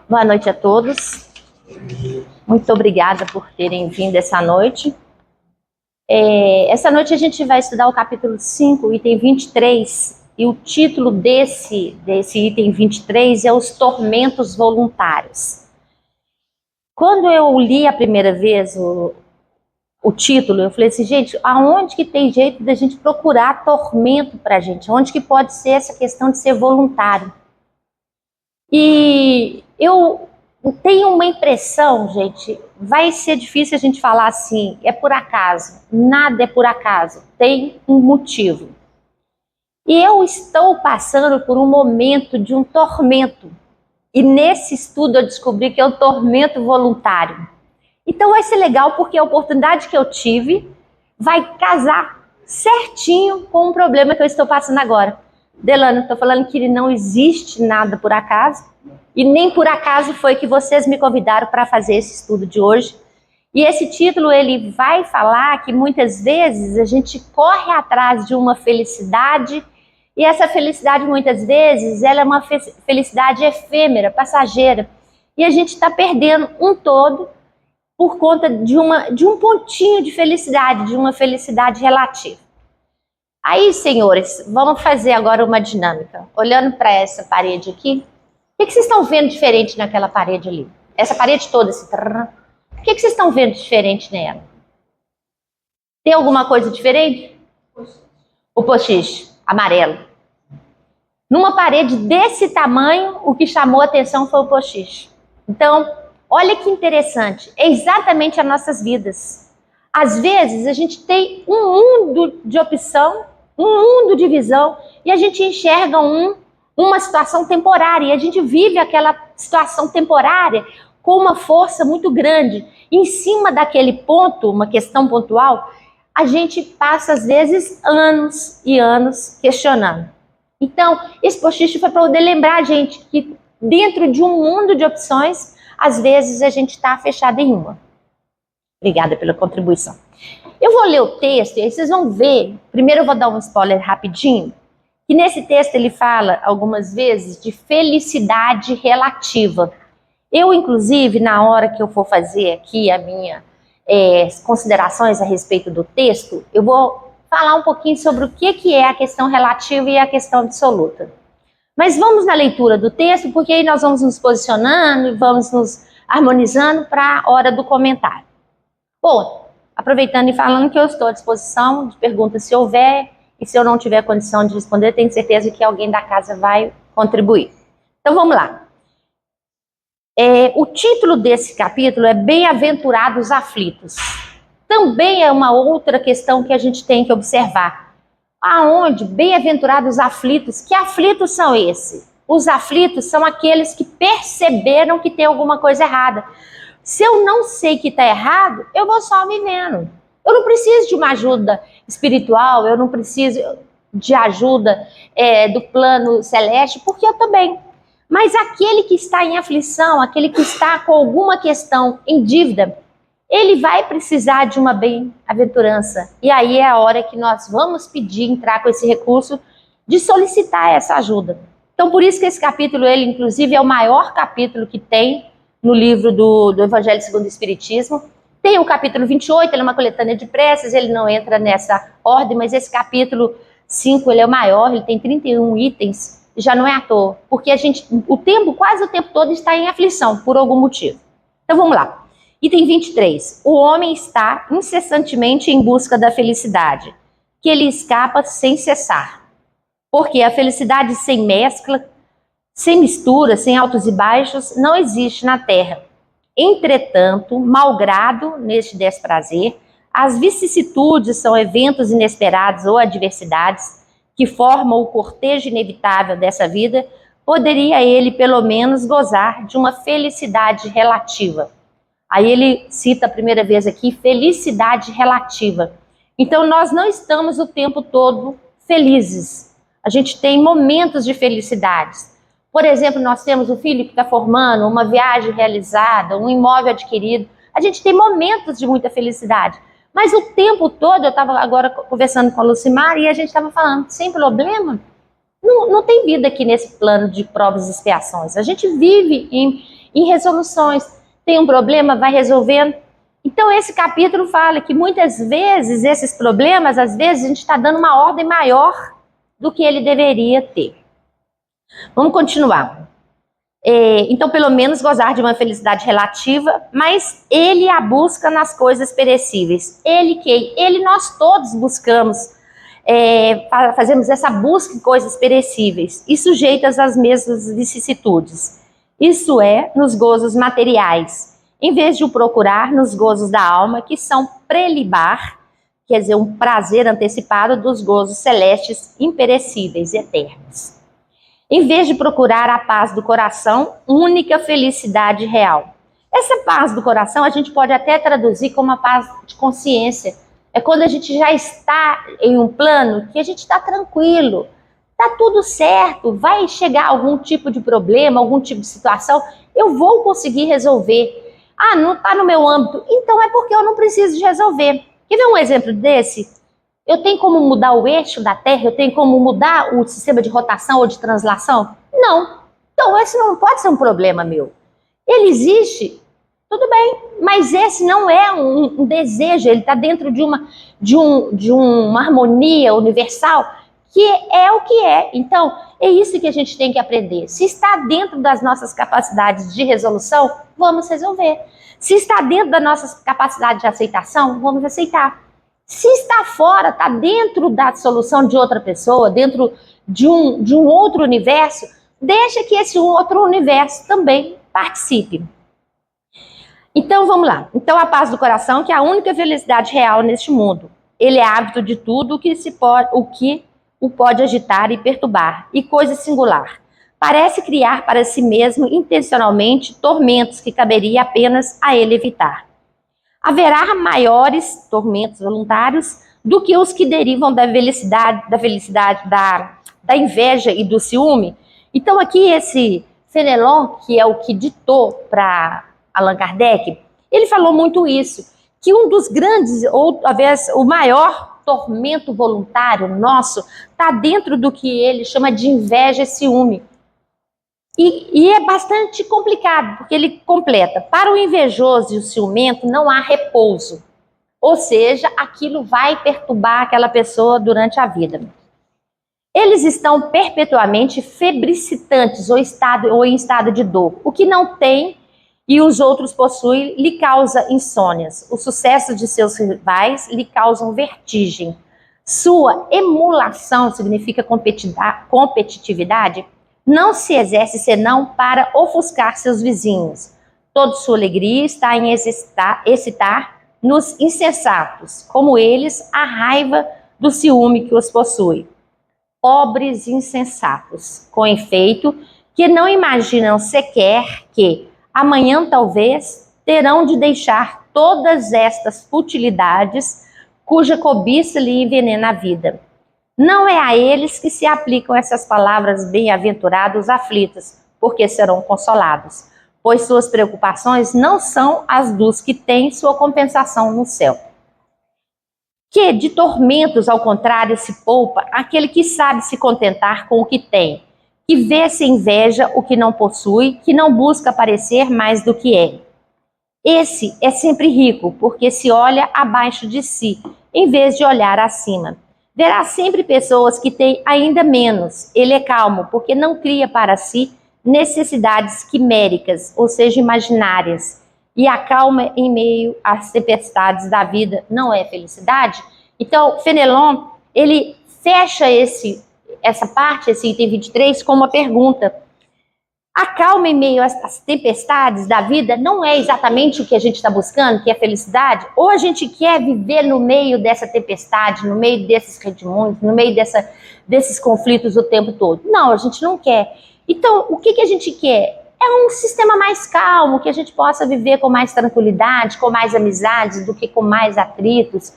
Boa noite a todos. Muito obrigada por terem vindo essa noite. Essa noite a gente vai estudar o capítulo 5, item 23, e o título desse item 23 é Os Tormentos Voluntários. Quando eu li a primeira vez o título, eu falei assim, gente, aonde que tem jeito da gente procurar tormento pra gente? Onde que pode ser essa questão de ser voluntário? E eu tenho uma impressão, gente, vai ser difícil a gente falar assim, é por acaso. Nada é por acaso, tem um motivo. E eu estou passando por um momento de um tormento. E nesse estudo eu descobri que é um tormento voluntário. Então vai ser legal porque a oportunidade que eu tive vai casar certinho com o problema que eu estou passando agora. Delano, estou falando que não existe nada por acaso. E nem por acaso foi que vocês me convidaram para fazer esse estudo de hoje. E esse título, ele vai falar que muitas vezes a gente corre atrás de uma felicidade, e essa felicidade muitas vezes ela é uma felicidade efêmera, passageira. E a gente está perdendo um todo por conta de um pontinho de felicidade, de uma felicidade relativa. Aí, senhores, vamos fazer agora uma dinâmica. Olhando para essa parede aqui, o que vocês estão vendo diferente naquela parede ali? Essa parede toda, esse trrr, o que vocês estão vendo diferente nela? Tem alguma coisa diferente? O post-it amarelo. Numa parede desse tamanho, o que chamou a atenção foi o post-it. Então, olha que interessante, é exatamente as nossas vidas. Às vezes, a gente tem um mundo de opção, um mundo de visão, e a gente enxerga uma situação temporária, e a gente vive aquela situação temporária com uma força muito grande. Em cima daquele ponto, uma questão pontual, a gente passa, às vezes, anos e anos questionando. Então, esse post-it foi para poder lembrar a gente que dentro de um mundo de opções, às vezes a gente está fechado em uma. Obrigada pela contribuição. Eu vou ler o texto e aí vocês vão ver. Primeiro eu vou dar um spoiler rapidinho. E nesse texto ele fala algumas vezes de felicidade relativa. Eu, inclusive, na hora que eu for fazer aqui as minhas considerações a respeito do texto, eu vou falar um pouquinho sobre o que é a questão relativa e a questão absoluta. Mas vamos na leitura do texto, porque aí nós vamos nos posicionando e vamos nos harmonizando para a hora do comentário. Bom, aproveitando e falando que eu estou à disposição de perguntas se houver, e se eu não tiver condição de responder, tenho certeza que alguém da casa vai contribuir. Então vamos lá. O título desse capítulo é Bem-aventurados aflitos. Também é uma outra questão que a gente tem que observar. Aonde? Bem-aventurados aflitos. Que aflitos são esses? Os aflitos são aqueles que perceberam que tem alguma coisa errada. Se eu não sei que está errado, eu vou só vivendo. Eu não preciso de uma ajuda espiritual, eu não preciso de ajuda do plano celeste, porque eu estou bem. Mas aquele que está em aflição, aquele que está com alguma questão em dívida, ele vai precisar de uma bem-aventurança. E aí é a hora que nós vamos pedir, entrar com esse recurso de solicitar essa ajuda. Então, por isso que esse capítulo, ele inclusive é o maior capítulo que tem no livro do Evangelho segundo o Espiritismo. Tem o capítulo 28, ele é uma coletânea de preces, ele não entra nessa ordem, mas esse capítulo 5, ele é o maior, ele tem 31 itens, já não é à toa, porque a gente, quase o tempo todo está em aflição, por algum motivo. Então vamos lá. Item 23. O homem está incessantemente em busca da felicidade, que ele escapa sem cessar. Porque a felicidade sem mescla, sem mistura, sem altos e baixos, não existe na Terra. Entretanto, malgrado neste desprazer, as vicissitudes são eventos inesperados ou adversidades que formam o cortejo inevitável dessa vida, poderia ele, pelo menos, gozar de uma felicidade relativa. Aí ele cita a primeira vez aqui, felicidade relativa. Então, nós não estamos o tempo todo felizes. A gente tem momentos de felicidades. Por exemplo, nós temos um filho que está formando, uma viagem realizada, um imóvel adquirido. A gente tem momentos de muita felicidade. Mas o tempo todo, eu estava agora conversando com a Lucimar e a gente estava falando, sem problema, não tem vida aqui nesse plano de provas e expiações. A gente vive em resoluções. Tem um problema, vai resolvendo. Então, esse capítulo fala que muitas vezes esses problemas, às vezes, a gente está dando uma ordem maior do que ele deveria ter. Vamos continuar. Então, pelo menos gozar de uma felicidade relativa, mas ele a busca nas coisas perecíveis. Ele nós todos buscamos, fazemos essa busca em coisas perecíveis e sujeitas às mesmas vicissitudes. Isso é, nos gozos materiais, em vez de o procurar nos gozos da alma, que são prelibar, quer dizer, um prazer antecipado dos gozos celestes imperecíveis, eternos. Em vez de procurar a paz do coração, única felicidade real. Essa paz do coração a gente pode até traduzir como uma paz de consciência. É quando a gente já está em um plano que a gente está tranquilo, está tudo certo, vai chegar algum tipo de problema, algum tipo de situação, eu vou conseguir resolver. Ah, não está no meu âmbito, então é porque eu não preciso de resolver. Quer ver um exemplo desse? Eu tenho como mudar o eixo da Terra? Eu tenho como mudar o sistema de rotação ou de translação? Não. Então esse não pode ser um problema meu. Ele existe, tudo bem, mas esse não é um desejo, ele está dentro de uma harmonia universal que é o que é. Então, é isso que a gente tem que aprender. Se está dentro das nossas capacidades de resolução, vamos resolver. Se está dentro da nossa capacidade de aceitação, vamos aceitar. Se está fora, está dentro da solução de outra pessoa, dentro de um outro universo, deixa que esse outro universo também participe. Então, vamos lá. Então, a paz do coração, que é a única felicidade real neste mundo. Ele é hábito de tudo o que o pode agitar e perturbar, e coisa singular. Parece criar para si mesmo, intencionalmente, tormentos que caberia apenas a ele evitar. Haverá maiores tormentos voluntários do que os que derivam da inveja e do ciúme. Então aqui esse Fenelon, que é o que ditou para Allan Kardec, ele falou muito isso, que um dos grandes, ou talvez o maior tormento voluntário nosso, está dentro do que ele chama de inveja e ciúme. E é bastante complicado, porque ele completa: para o invejoso e o ciumento não há repouso. Ou seja, aquilo vai perturbar aquela pessoa durante a vida. Eles estão perpetuamente febricitantes ou em estado de dor. O que não tem e os outros possuem lhe causa insônias. O sucesso de seus rivais lhe causam vertigem. Sua emulação significa competitividade. Não se exerce senão para ofuscar seus vizinhos. Toda sua alegria está em excitar nos insensatos, como eles, a raiva do ciúme que os possui. Pobres insensatos, com efeito, que não imaginam sequer que, amanhã talvez, terão de deixar todas estas futilidades cuja cobiça lhe envenena a vida. Não é a eles que se aplicam essas palavras bem-aventurados aflitos, porque serão consolados, pois suas preocupações não são as dos que têm sua compensação no céu. Que de tormentos, ao contrário, se poupa aquele que sabe se contentar com o que tem, que vê se inveja o que não possui, que não busca parecer mais do que é. Esse é sempre rico, porque se olha abaixo de si, em vez de olhar acima. Verá sempre pessoas que têm ainda menos. Ele é calmo, porque não cria para si necessidades quiméricas, ou seja, imaginárias. E a calma em meio às tempestades da vida não é felicidade? Então, Fenelon, ele fecha essa parte, esse item 23, com uma pergunta. A calma em meio às tempestades da vida não é exatamente o que a gente está buscando, que é felicidade? Ou a gente quer viver no meio dessa tempestade, no meio desses redemoinhos, no meio desses conflitos o tempo todo? Não, a gente não quer. Então, o que a gente quer? É um sistema mais calmo, que a gente possa viver com mais tranquilidade, com mais amizades do que com mais atritos,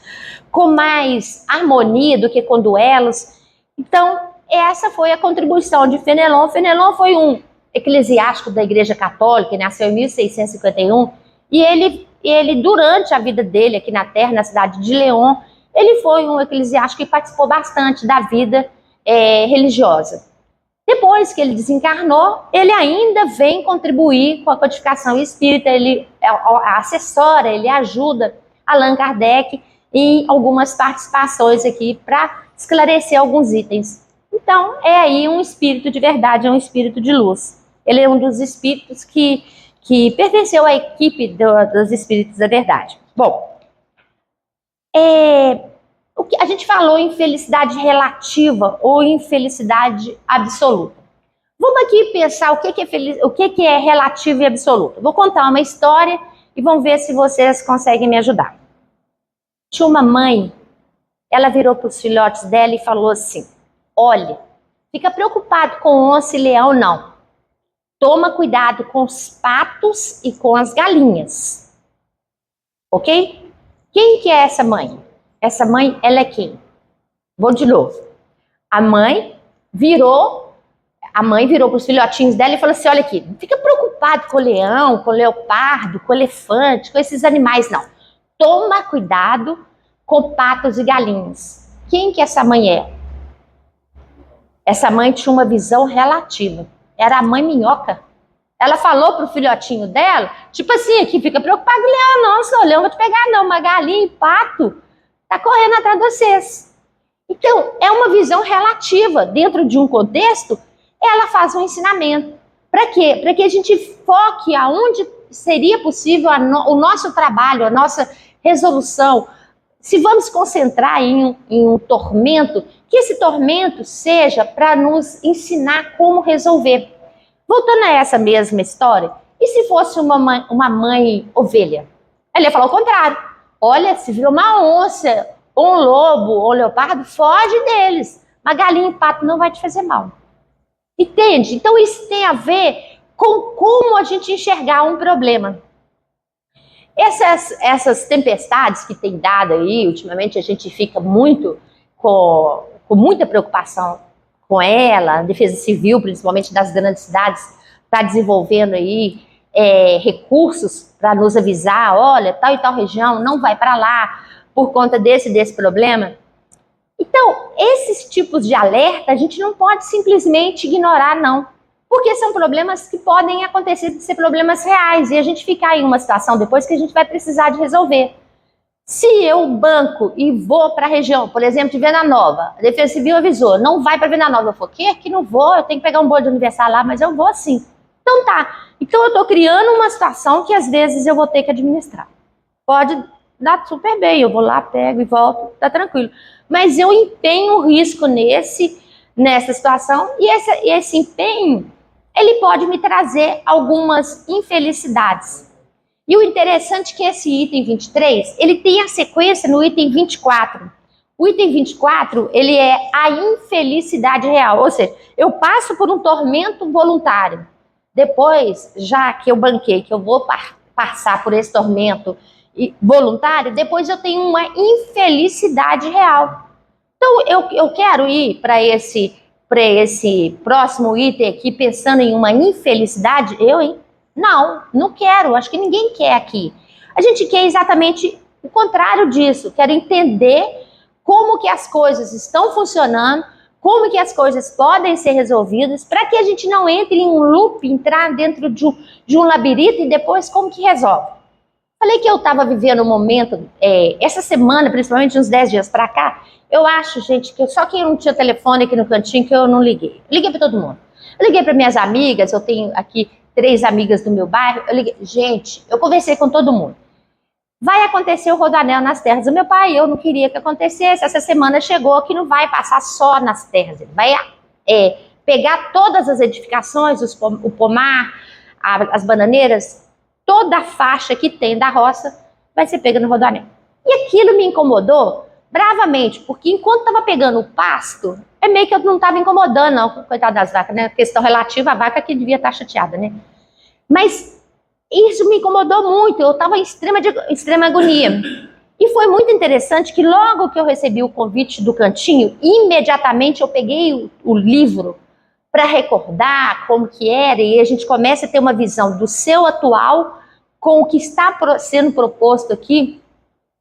com mais harmonia do que com duelos. Então, essa foi a contribuição de Fenelon. Fenelon foi um eclesiástico da Igreja Católica, nasceu em 1651, e ele, durante a vida dele aqui na Terra, na cidade de León, ele foi um eclesiástico que participou bastante da vida religiosa. depois que ele desencarnou, ele ainda vem contribuir com a codificação espírita, ele assessora, ele ajuda Allan Kardec em algumas participações aqui para esclarecer alguns itens. Então, é aí um espírito de verdade, é um espírito de luz. Ele é um dos espíritos que pertenceu à equipe dos espíritos da verdade. Bom, o que a gente falou em felicidade relativa ou infelicidade absoluta. Vamos aqui pensar o que é relativo e absoluto. Vou contar uma história e vamos ver se vocês conseguem me ajudar. Tinha uma mãe, ela virou para os filhotes dela e falou assim: olha, fica preocupado com onça e leão não. Toma cuidado com os patos e com as galinhas. Ok? Quem que é essa mãe? Essa mãe, ela é quem? Vou de novo. A mãe virou para os filhotinhos dela e falou assim: olha aqui, não fica preocupado com o leão, com o leopardo, com o elefante, com esses animais, não. Toma cuidado com patos e galinhas. Quem que essa mãe é? Essa mãe tinha uma visão relativa. Era a mãe minhoca. Ela falou pro filhotinho dela, tipo assim, aqui, fica preocupado com o leão, não, seu leão vai te pegar não, uma galinha e pato tá correndo atrás de vocês. Então, é uma visão relativa. Dentro de um contexto, ela faz um ensinamento. Para quê? Para que a gente foque aonde seria possível o nosso trabalho, a nossa resolução. Se vamos concentrar em um tormento, que esse tormento seja para nos ensinar como resolver. Voltando a essa mesma história, e se fosse uma mãe ovelha? Ela ia falar o contrário. Olha, se vir uma onça, ou um lobo, ou um leopardo, foge deles. Uma galinha e pato não vai te fazer mal. Entende? Então isso tem a ver com como a gente enxergar um problema. Essas tempestades que tem dado aí, ultimamente a gente fica muito com muita preocupação com ela, a Defesa Civil, principalmente das grandes cidades, está desenvolvendo aí recursos para nos avisar, olha, tal e tal região não vai para lá por conta desse problema. Então, esses tipos de alerta a gente não pode simplesmente ignorar, não. Porque são problemas que podem acontecer de ser problemas reais e a gente ficar em uma situação depois que a gente vai precisar de resolver. Se eu banco e vou para a região, por exemplo, de Venda Nova, a Defesa Civil avisou, não vai para Venda Nova. Eu falei, que não vou, eu tenho que pegar um bolo de aniversário lá, mas eu vou sim. Então tá. Então eu estou criando uma situação que às vezes eu vou ter que administrar. Pode dar super bem, eu vou lá, pego e volto, tá tranquilo. Mas eu empenho o risco nessa situação e esse empenho, ele pode me trazer algumas infelicidades. E o interessante é que esse item 23, ele tem a sequência no item 24. O item 24, ele é a infelicidade real, ou seja, eu passo por um tormento voluntário. Depois, já que eu banquei, que eu vou passar por esse tormento voluntário, depois eu tenho uma infelicidade real. Então, eu quero ir para esse próximo item aqui pensando em uma infelicidade, não quero, acho que ninguém quer aqui. A gente quer exatamente o contrário disso, quero entender como que as coisas estão funcionando, como que as coisas podem ser resolvidas, para que a gente não entre em um loop, entrar dentro de um labirinto e depois como que resolve. Falei que eu estava vivendo um momento, essa semana, principalmente uns 10 dias para cá, eu acho, gente, que só que eu não tinha telefone aqui no cantinho que eu não liguei. Eu liguei para todo mundo. Eu liguei para minhas amigas, eu tenho aqui 3 amigas do meu bairro, gente, eu conversei com todo mundo. Vai acontecer o rodoanel nas terras do meu pai, eu não queria que acontecesse, essa semana chegou que não vai passar só nas terras, ele vai pegar todas as edificações, o pomar, as bananeiras, toda a faixa que tem da roça vai ser pega no rodoanel. E aquilo me incomodou bravamente, porque enquanto estava pegando o pasto, meio que eu não estava incomodando, não, coitada das vacas, né? Questão relativa à vaca que devia estar chateada, né? Mas isso me incomodou muito, eu estava em extrema agonia. E foi muito interessante que logo que eu recebi o convite do cantinho, imediatamente eu peguei o livro para recordar como que era, e a gente começa a ter uma visão do seu atual com o que está sendo proposto aqui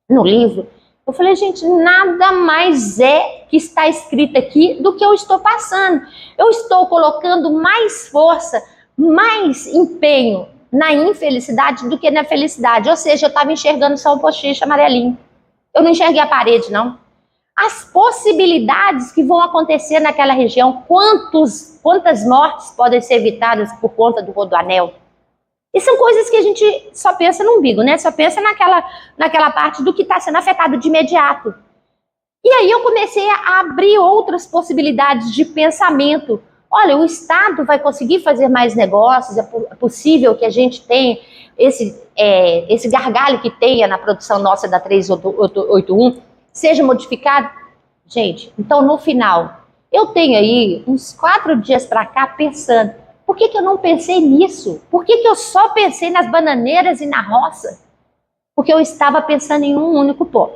no livro. Eu falei, gente, nada mais é que está escrito aqui do que eu estou passando. Eu estou colocando mais força, mais empenho na infelicidade do que na felicidade. Ou seja, eu estava enxergando só um post-it amarelinho. Eu não enxerguei a parede, não. As possibilidades que vão acontecer naquela região, quantas mortes podem ser evitadas por conta do Rodoanel. E são coisas que a gente só pensa no umbigo, né? Só pensa naquela parte do que está sendo afetado de imediato. E aí eu comecei a abrir outras possibilidades de pensamento. Olha, o Estado vai conseguir fazer mais negócios, é possível que a gente tenha esse gargalho que tenha na produção nossa da 381 seja modificado. Gente, então no final, eu tenho aí uns 4 dias para cá pensando, por que eu não pensei nisso? Por que eu só pensei nas bananeiras e na roça? Porque eu estava pensando em um único ponto.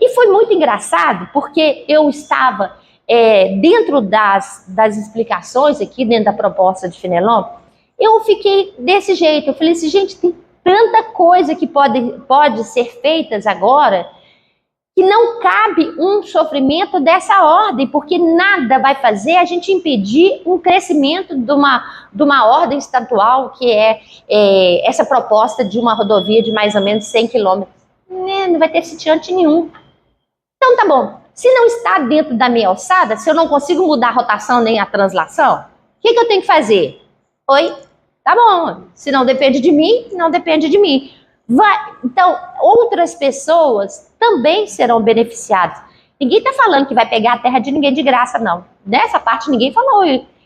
E foi muito engraçado, porque eu estava dentro das explicações aqui, dentro da proposta de Fenelon, eu fiquei desse jeito. Eu falei assim, gente, tem tanta coisa que pode ser feitas agora que não cabe um sofrimento dessa ordem, porque nada vai fazer a gente impedir um crescimento de uma ordem estatual, que é essa proposta de uma rodovia de mais ou menos 100 quilômetros. Não vai ter sitiante nenhum. Então tá bom, se não está dentro da minha alçada, se eu não consigo mudar a rotação nem a translação, o que eu tenho que fazer? Oi? Tá bom, se não depende de mim, não depende de mim. Então, outras pessoas também serão beneficiadas. Ninguém está falando que vai pegar a terra de ninguém de graça, não. Nessa parte, ninguém falou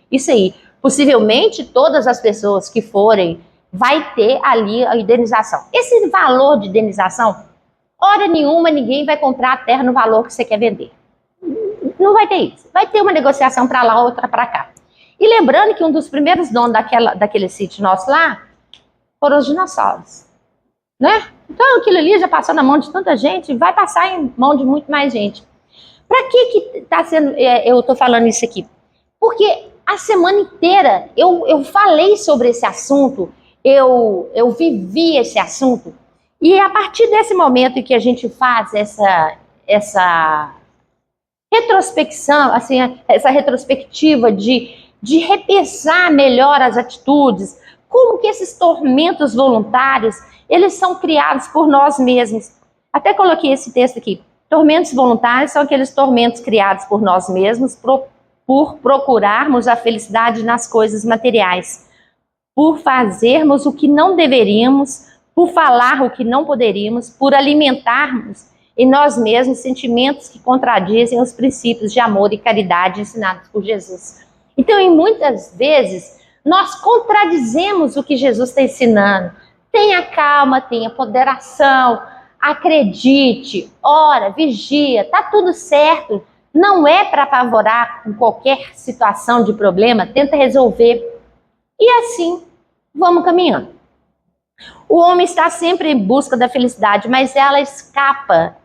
isso aí. Possivelmente, todas as pessoas que forem, vai ter ali a indenização. Esse valor de indenização, hora nenhuma, ninguém vai comprar a terra no valor que você quer vender. Não vai ter isso. Vai ter uma negociação para lá, outra para cá. E lembrando que um dos primeiros donos daquele sítio nosso lá foram os dinossauros. Né? Então aquilo ali já passou na mão de tanta gente, vai passar em mão de muito mais gente. Para que está sendo, eu estou falando isso aqui? Porque a semana inteira eu falei sobre esse assunto, eu vivi esse assunto, e a partir desse momento em que a gente faz essa retrospecção, assim, essa retrospectiva de repensar melhor as atitudes, como que esses tormentos voluntários, eles são criados por nós mesmos. Até coloquei esse texto aqui. Tormentos voluntários são aqueles tormentos criados por nós mesmos por procurarmos a felicidade nas coisas materiais, por fazermos o que não deveríamos, por falar o que não poderíamos, por alimentarmos em nós mesmos sentimentos que contradizem os princípios de amor e caridade ensinados por Jesus. Então, em muitas vezes, nós contradizemos o que Jesus está ensinando. Tenha calma, tenha ponderação, acredite, ora, vigia, está tudo certo. Não é para apavorar com qualquer situação de problema, tenta resolver. E assim, vamos caminhando. O homem está sempre em busca da felicidade, mas ela escapa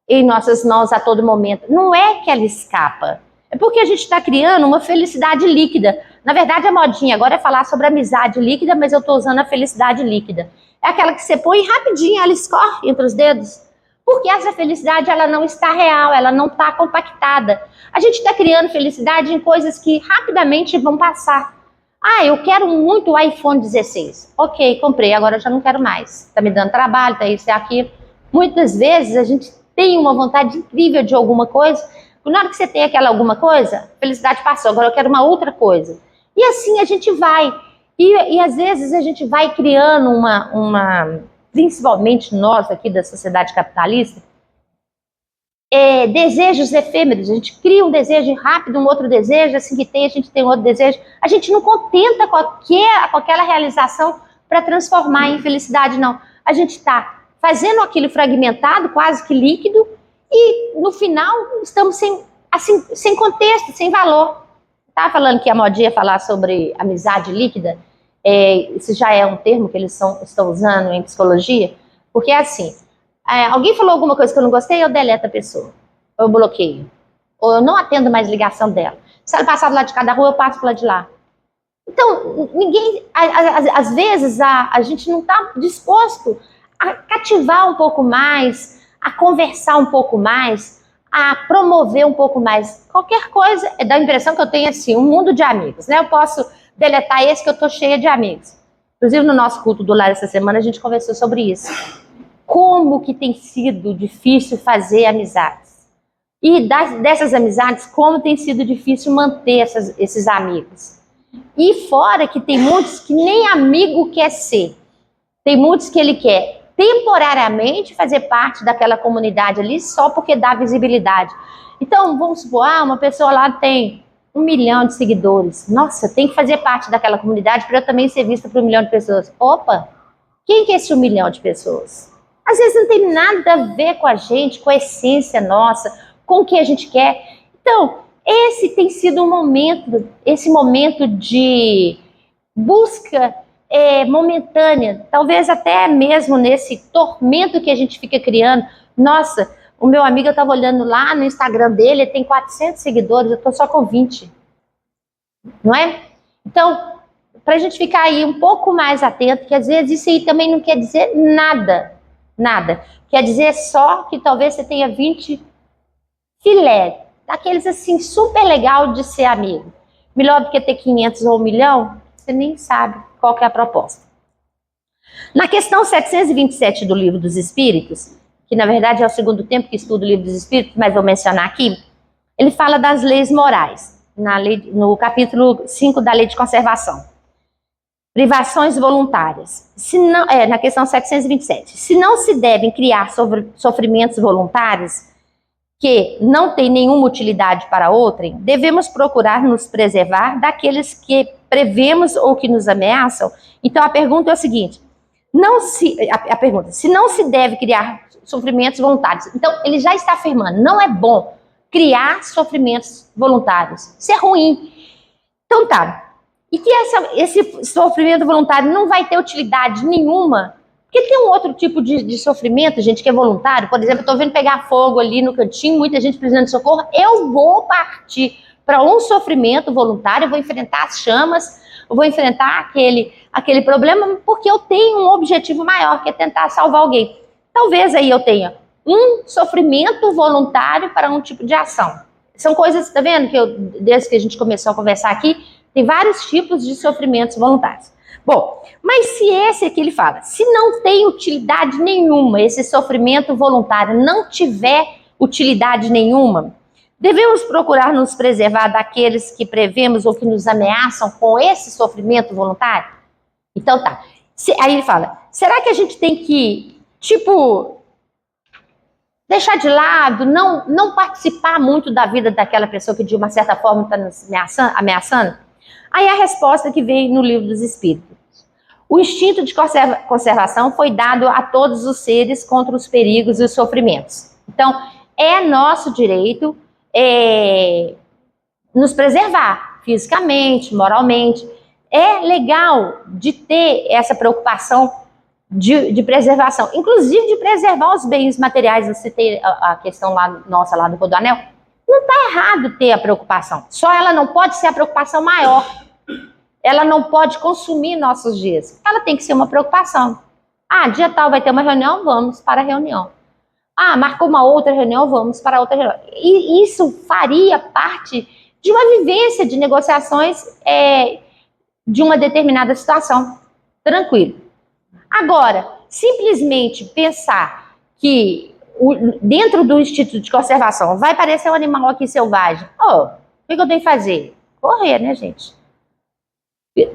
em nossas mãos a todo momento. Não é que ela escapa, é porque a gente está criando uma felicidade líquida. Na verdade, a modinha agora é falar sobre amizade líquida, mas eu estou usando a felicidade líquida. É aquela que você põe rapidinho, ela escorre entre os dedos. Porque essa felicidade, ela não está real, ela não está compactada. A gente está criando felicidade em coisas que rapidamente vão passar. Ah, eu quero muito o iPhone 16. Ok, comprei, agora eu já não quero mais. Está me dando trabalho, tá isso e aquilo. Muitas vezes a gente tem uma vontade incrível de alguma coisa, na hora que você tem aquela alguma coisa, a felicidade passou, agora eu quero uma outra coisa. E assim a gente vai. E às vezes a gente vai criando principalmente nós aqui da sociedade capitalista, desejos efêmeros. A gente cria um desejo rápido, um outro desejo, assim que tem, a gente tem outro desejo. A gente não contenta com aquela realização para transformar em felicidade, não. A gente está fazendo aquilo fragmentado, quase que líquido, e no final estamos sem contexto, sem valor. Estava falando que a modinha ia falar sobre amizade líquida. Isso já é um termo que eles estão usando em psicologia, porque é assim, alguém falou alguma coisa que eu não gostei, eu deleto a pessoa, ou eu bloqueio, ou eu não atendo mais ligação dela. Se ela passar do lado de cada rua, eu passo para lá de lá. Então, às vezes a gente não está disposto a cativar um pouco mais, a conversar um pouco mais, a promover um pouco mais. Qualquer coisa, dá a impressão que eu tenho assim, um mundo de amigos, né? Eu posso deletar esse que eu tô cheia de amigos. Inclusive no nosso culto do lar essa semana a gente conversou sobre isso. Como que tem sido difícil fazer amizades. E dessas amizades, como tem sido difícil manter esses amigos. E fora que tem muitos que nem amigo quer ser. Tem muitos que ele quer temporariamente fazer parte daquela comunidade ali só porque dá visibilidade. Então, vamos supor, uma pessoa lá tem 1 milhão de seguidores. Nossa, tem que fazer parte daquela comunidade para eu também ser vista por 1 milhão de pessoas. Opa, quem que é esse 1 milhão de pessoas? Às vezes não tem nada a ver com a gente, com a essência nossa, com o que a gente quer. Então, esse tem sido um momento, esse momento de busca momentânea, talvez até mesmo nesse tormento que a gente fica criando. Nossa, o meu amigo, eu estava olhando lá no Instagram dele, ele tem 400 seguidores, eu estou só com 20. Não é? Então, para a gente ficar aí um pouco mais atento, que às vezes isso aí também não quer dizer nada. Nada. Quer dizer só que talvez você tenha 20 filé, daqueles assim, super legal de ser amigo. Melhor do que ter 500 ou 1 milhão, você nem sabe qual que é a proposta. Na questão 727 do Livro dos Espíritos, que na verdade é o segundo tempo que estudo o Livro dos Espíritos, mas vou mencionar aqui, ele fala das leis morais, no capítulo 5 da Lei de Conservação. Privações voluntárias. Na questão 727. Se não se devem criar sofrimentos voluntários que não têm nenhuma utilidade para outrem, devemos procurar nos preservar daqueles que prevemos ou que nos ameaçam. Então a pergunta é o seguinte, se não se deve criar sofrimentos voluntários, então ele já está afirmando, não é bom criar sofrimentos voluntários, isso é ruim. Então tá, e que esse sofrimento voluntário não vai ter utilidade nenhuma, porque tem um outro tipo de sofrimento, gente, que é voluntário. Por exemplo, eu estou vendo pegar fogo ali no cantinho, muita gente precisando de socorro, eu vou partir para um sofrimento voluntário, eu vou enfrentar as chamas, eu vou enfrentar aquele problema, porque eu tenho um objetivo maior, que é tentar salvar alguém. Talvez aí eu tenha um sofrimento voluntário para um tipo de ação. São coisas, tá vendo, desde que a gente começou a conversar aqui, tem vários tipos de sofrimentos voluntários. Bom, mas se esse aqui ele fala, se não tem utilidade nenhuma, esse sofrimento voluntário não tiver utilidade nenhuma, devemos procurar nos preservar daqueles que prevemos ou que nos ameaçam com esse sofrimento voluntário? Então tá, aí ele fala, será que a gente tem que, deixar de lado, não participar muito da vida daquela pessoa que de uma certa forma está nos ameaçando? Aí a resposta que vem no Livro dos Espíritos. O instinto de conservação foi dado a todos os seres contra os perigos e os sofrimentos. Então, é nosso direito nos preservar fisicamente, moralmente. É legal de ter essa preocupação de preservação, inclusive de preservar os bens materiais. Eu citei a questão nossa lá do Rodoanel. Não está errado ter a preocupação, só ela não pode ser a preocupação maior. Ela não pode consumir nossos dias. Ela tem que ser uma preocupação. Dia tal vai ter uma reunião, vamos para a reunião. Marcou uma outra reunião, vamos para outra reunião. E isso faria parte de uma vivência de negociações de uma determinada situação. Tranquilo. Agora, simplesmente pensar que dentro do Instituto de Conservação vai aparecer um animal aqui selvagem. O que eu tenho que fazer? Correr, né, gente?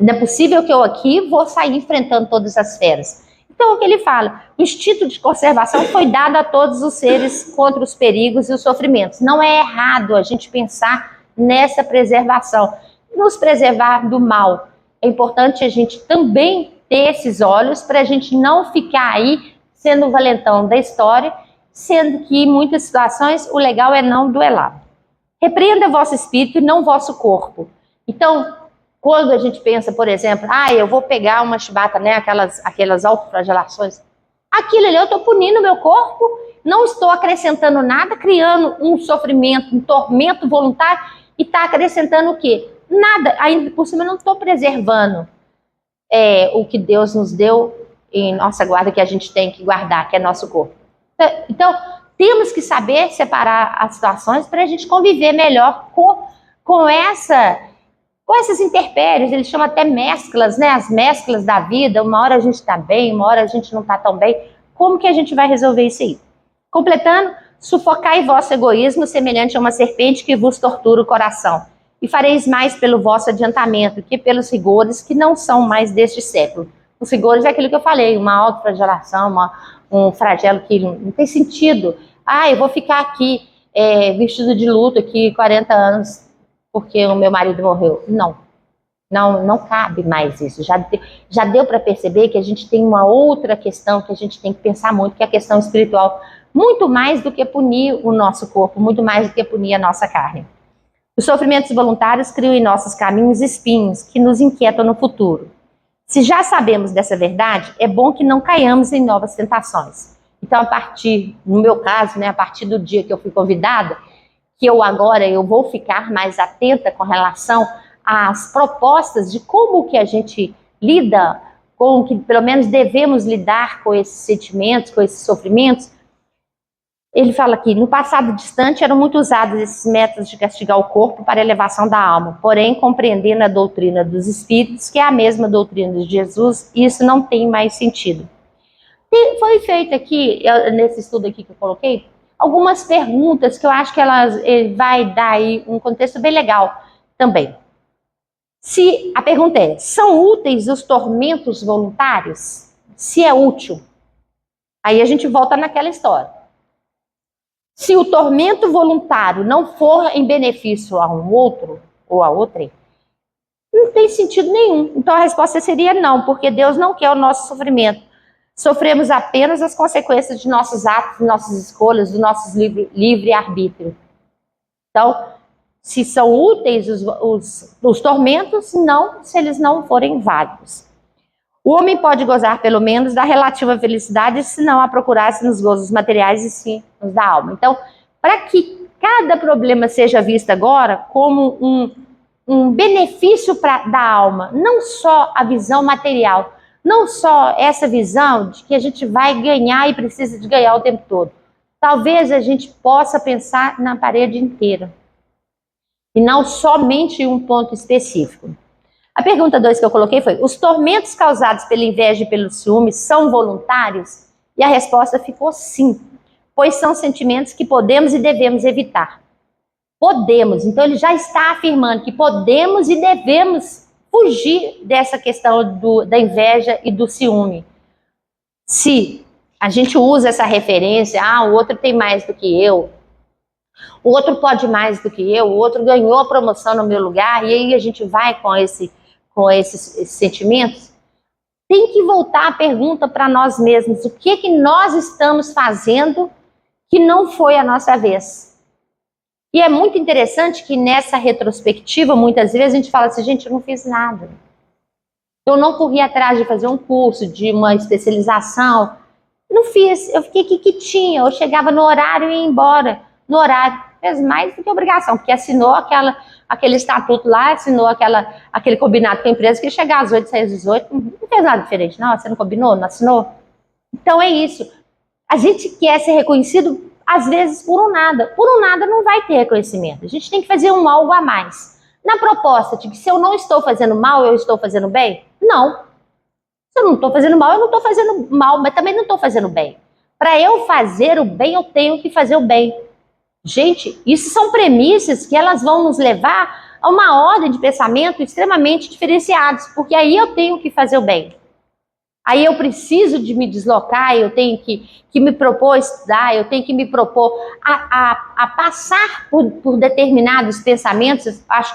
Não é possível que eu aqui vou sair enfrentando todas as feras. Então, o que ele fala? O instinto de conservação foi dado a todos os seres contra os perigos e os sofrimentos. Não é errado a gente pensar nessa preservação, nos preservar do mal. É importante a gente também ter esses olhos para a gente não ficar aí sendo o valentão da história, sendo que em muitas situações o legal é não duelar. Repreenda vosso espírito e não vosso corpo. Então, quando a gente pensa, por exemplo, eu vou pegar uma chibata, né, aquelas autoflagelações, aquilo ali eu estou punindo o meu corpo, não estou acrescentando nada, criando um sofrimento, um tormento voluntário, e está acrescentando o quê? Nada, ainda por cima eu não estou preservando o que Deus nos deu em nossa guarda, que a gente tem que guardar, que é nosso corpo. Então, temos que saber separar as situações para a gente conviver melhor com essas intempéries. Eles chamam até mesclas, né? As mesclas da vida. Uma hora a gente está bem, uma hora a gente não está tão bem. Como que a gente vai resolver isso aí? Completando, sufocai vosso egoísmo semelhante a uma serpente que vos tortura o coração. E fareis mais pelo vosso adiantamento que pelos rigores que não são mais deste século. Os rigores é aquilo que eu falei, uma autoflagelação, um flagelo que não tem sentido. Eu vou ficar aqui vestido de luto aqui 40 anos porque o meu marido morreu. Não cabe mais isso. Já deu para perceber que a gente tem uma outra questão que a gente tem que pensar muito, que é a questão espiritual, muito mais do que punir o nosso corpo, muito mais do que punir a nossa carne. Os sofrimentos voluntários criam em nossos caminhos espinhos que nos inquietam no futuro. Se já sabemos dessa verdade, é bom que não caiamos em novas tentações. Então, no meu caso, a partir do dia que eu fui convidada, que eu vou ficar mais atenta com relação às propostas de como que a gente lida, com que pelo menos devemos lidar com esses sentimentos, com esses sofrimentos. Ele fala aqui, no passado distante eram muito usados esses métodos de castigar o corpo para a elevação da alma, porém, compreendendo a doutrina dos espíritos, que é a mesma doutrina de Jesus, isso não tem mais sentido. Foi feito aqui, nesse estudo aqui que eu coloquei, algumas perguntas que eu acho que vai dar aí um contexto bem legal também. A pergunta é, são úteis os tormentos voluntários? Se é útil, aí a gente volta naquela história. Se o tormento voluntário não for em benefício a um outro ou a outra, não tem sentido nenhum. Então a resposta seria não, porque Deus não quer o nosso sofrimento. Sofremos apenas as consequências de nossos atos, de nossas escolhas, do nosso livre-arbítrio. Então, se são úteis os tormentos, não, se eles não forem válidos. O homem pode gozar, pelo menos, da relativa felicidade, se não a procurasse nos gozos materiais e sim nos da alma. Então, para que cada problema seja visto agora como um benefício da alma, não só a visão material, não só essa visão de que a gente vai ganhar e precisa de ganhar o tempo todo. Talvez a gente possa pensar na parede inteira e não somente em um ponto específico. A pergunta 2 que eu coloquei foi, os tormentos causados pela inveja e pelo ciúme são voluntários? E a resposta ficou sim, pois são sentimentos que podemos e devemos evitar. Podemos, então ele já está afirmando que podemos e devemos fugir dessa questão da inveja e do ciúme. Se a gente usa essa referência, o outro tem mais do que eu, o outro pode mais do que eu, o outro ganhou a promoção no meu lugar, e aí a gente vai com esses sentimentos, tem que voltar a pergunta para nós mesmos, o que nós estamos fazendo que não foi a nossa vez? E é muito interessante que nessa retrospectiva, muitas vezes a gente fala assim, gente, eu não fiz nada. Eu não corri atrás de fazer um curso, de uma especialização, não fiz, eu fiquei aqui quietinha, eu chegava no horário e ia embora, no horário, fez mais do que obrigação, porque assinou aquele estatuto lá, assinou aquele combinado com a empresa que ia chegar às 8, sair às 18, não fez nada diferente, não, você não combinou, não assinou? Então é isso, a gente quer ser reconhecido às vezes por um nada não vai ter reconhecimento, a gente tem que fazer algo a mais, na proposta de que se eu não estou fazendo mal, eu estou fazendo bem? Não, se eu não estou fazendo mal, eu não estou fazendo mal, mas também não estou fazendo bem. Para eu fazer o bem, eu tenho que fazer o bem. Gente, isso são premissas que elas vão nos levar a uma ordem de pensamento extremamente diferenciados, porque aí eu tenho que fazer o bem. Aí eu preciso de me deslocar, eu tenho que me propor a estudar, eu tenho que me propor a passar por determinados pensamentos. Acho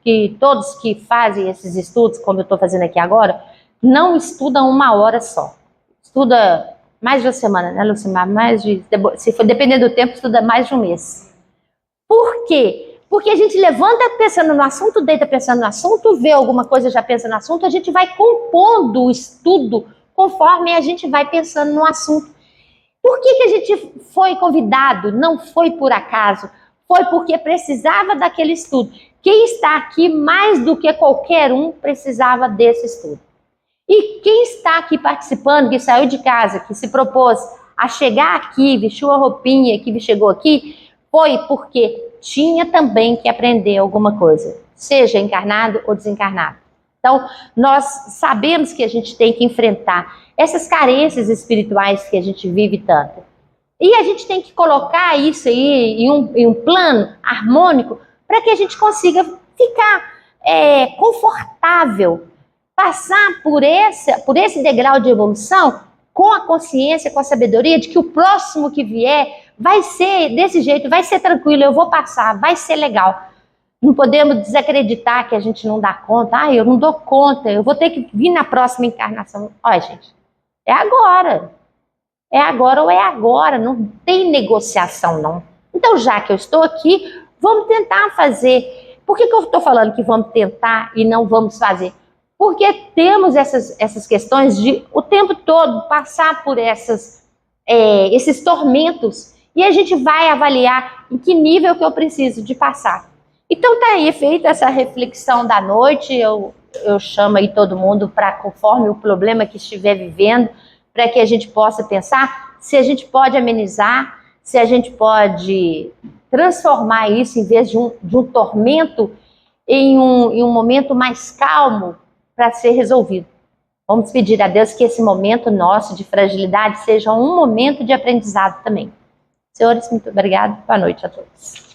que todos que fazem esses estudos, como eu estou fazendo aqui agora, não estudam uma hora só. Estuda mais de uma semana, né, Lucimar? Se for dependendo do tempo, estuda mais de um mês. Por quê? Porque a gente levanta pensando no assunto, deita pensando no assunto, vê alguma coisa, já pensa no assunto, a gente vai compondo o estudo conforme a gente vai pensando no assunto. Por que a gente foi convidado? Não foi por acaso, foi porque precisava daquele estudo. Quem está aqui mais do que qualquer um precisava desse estudo. E quem está aqui participando, que saiu de casa, que se propôs a chegar aqui, vestiu a roupinha que chegou aqui, foi porque tinha também que aprender alguma coisa, seja encarnado ou desencarnado. Então, nós sabemos que a gente tem que enfrentar essas carências espirituais que a gente vive tanto. E a gente tem que colocar isso aí em um plano harmônico para que a gente consiga ficar confortável, passar por esse degrau de evolução com a consciência, com a sabedoria de que o próximo que vier vai ser desse jeito, vai ser tranquilo, eu vou passar, vai ser legal. Não podemos desacreditar que a gente não dá conta. Eu não dou conta, eu vou ter que vir na próxima encarnação. Olha, gente, é agora. É agora ou é agora, não tem negociação, não. Então, já que eu estou aqui, vamos tentar fazer. Por que eu estou falando que vamos tentar e não vamos fazer? Porque temos essas questões de o tempo todo passar por esses tormentos e a gente vai avaliar em que nível que eu preciso de passar. Então tá aí feita essa reflexão da noite, eu chamo aí todo mundo para, conforme o problema que estiver vivendo, para que a gente possa pensar se a gente pode amenizar, se a gente pode transformar isso, em vez de um tormento, em um momento mais calmo para ser resolvido. Vamos pedir a Deus que esse momento nosso de fragilidade seja um momento de aprendizado também. Senhores, muito obrigada. Boa noite a todos.